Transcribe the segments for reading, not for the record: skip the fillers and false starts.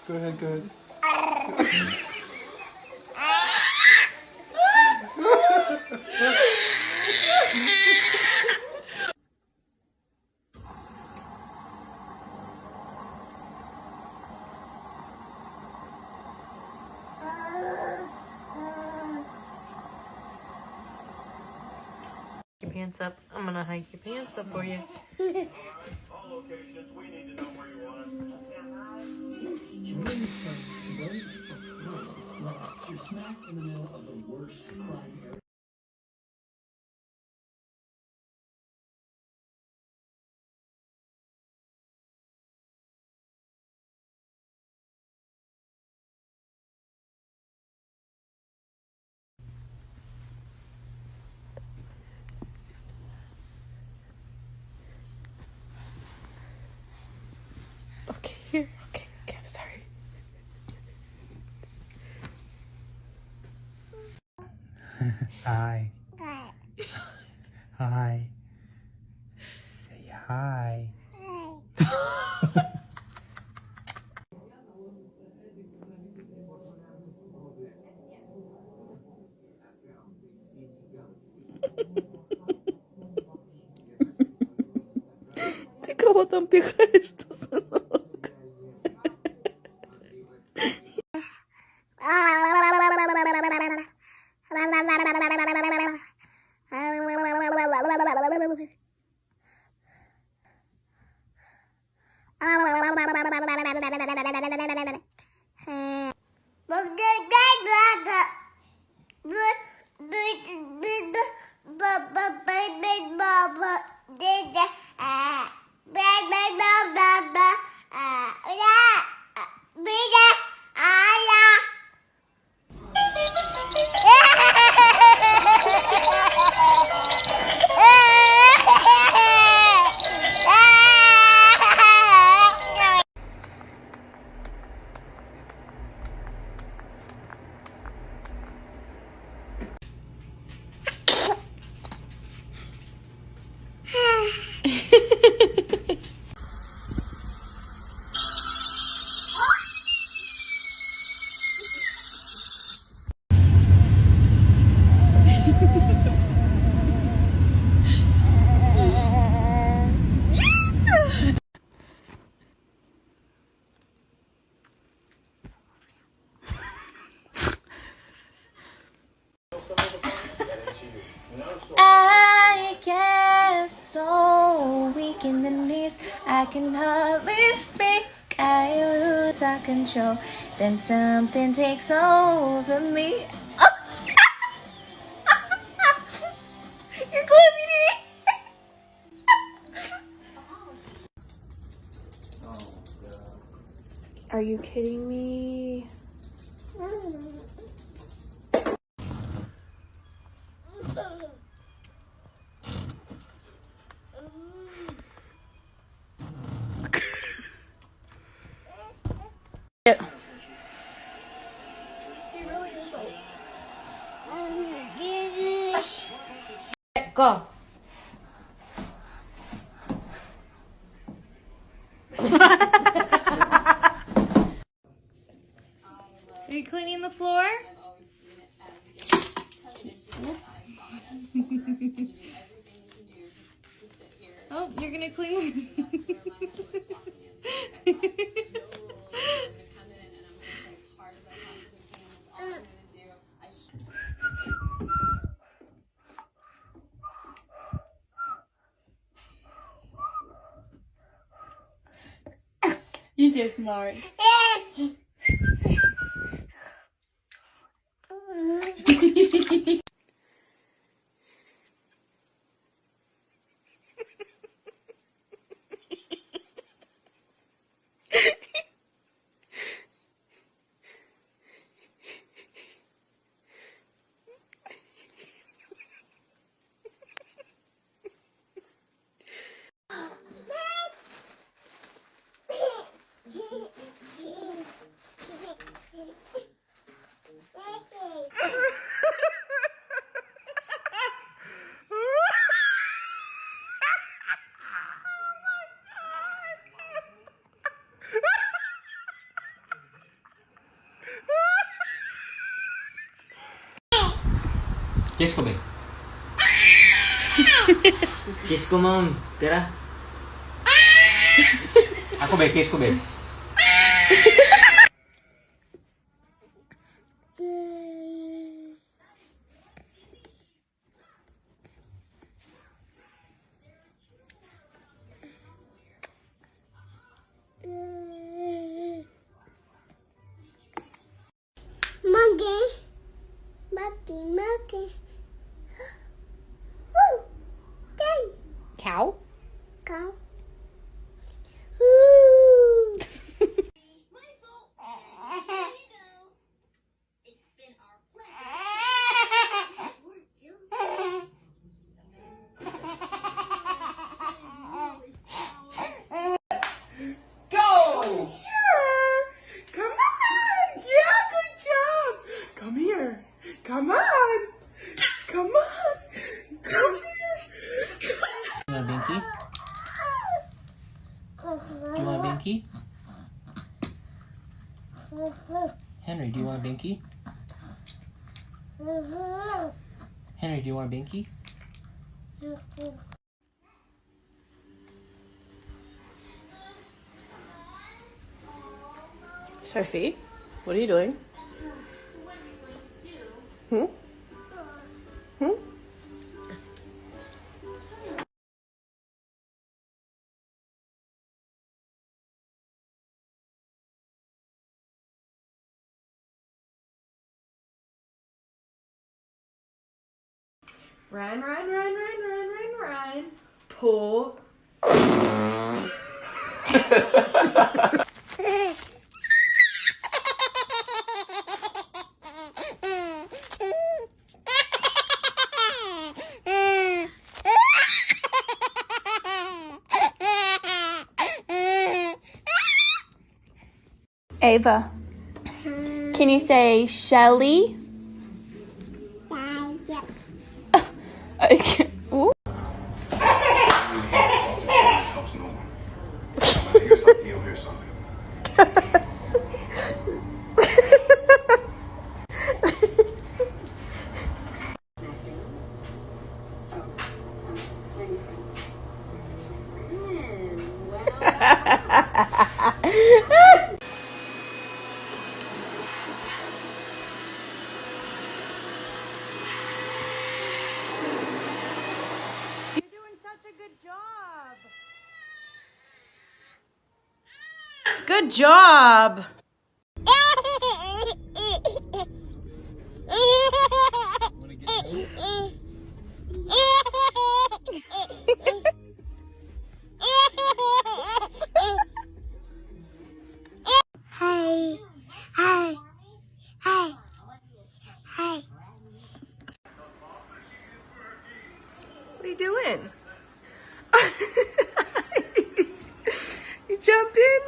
Go ahead, go ahead. Your pants up. I'm gonna hike your pants up for you. All locations, we need to know where you want us. You're smack in the middle of the worst crime area. Okay, here. Okay, I'm sorry. Hi. Hi. Say hi. Ты кого там пихаешь-то, сынок? I get so weak in the knees, I can hardly speak. I lose all control, then something takes over me. Oh. You're closing it. Are you kidding me? Go. Are you cleaning the floor? Oh, you're gonna clean. You're so smart. Kiss ko, babe. Kiss ko, mom. Tira. Ako, babe. Kiss ko, babe. Monkey. Woo! Dang. Cow? Cow. Woo! My fault. Here you go. It's been our pleasure. Go! Here! Come on! Yeah, good job! Come here! Come on! Come on! Come here! You want a binky? Do you want a binky? Henry, do you want a binky? Henry, do you want a binky? Sophie, what are you doing? Hmm? Hmm? Run. Pull. Ava, can you say Shelly? Okay. Ooh. You'll hear something. Good job! Hi. What are you doing? You jumping?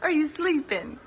Are you sleeping?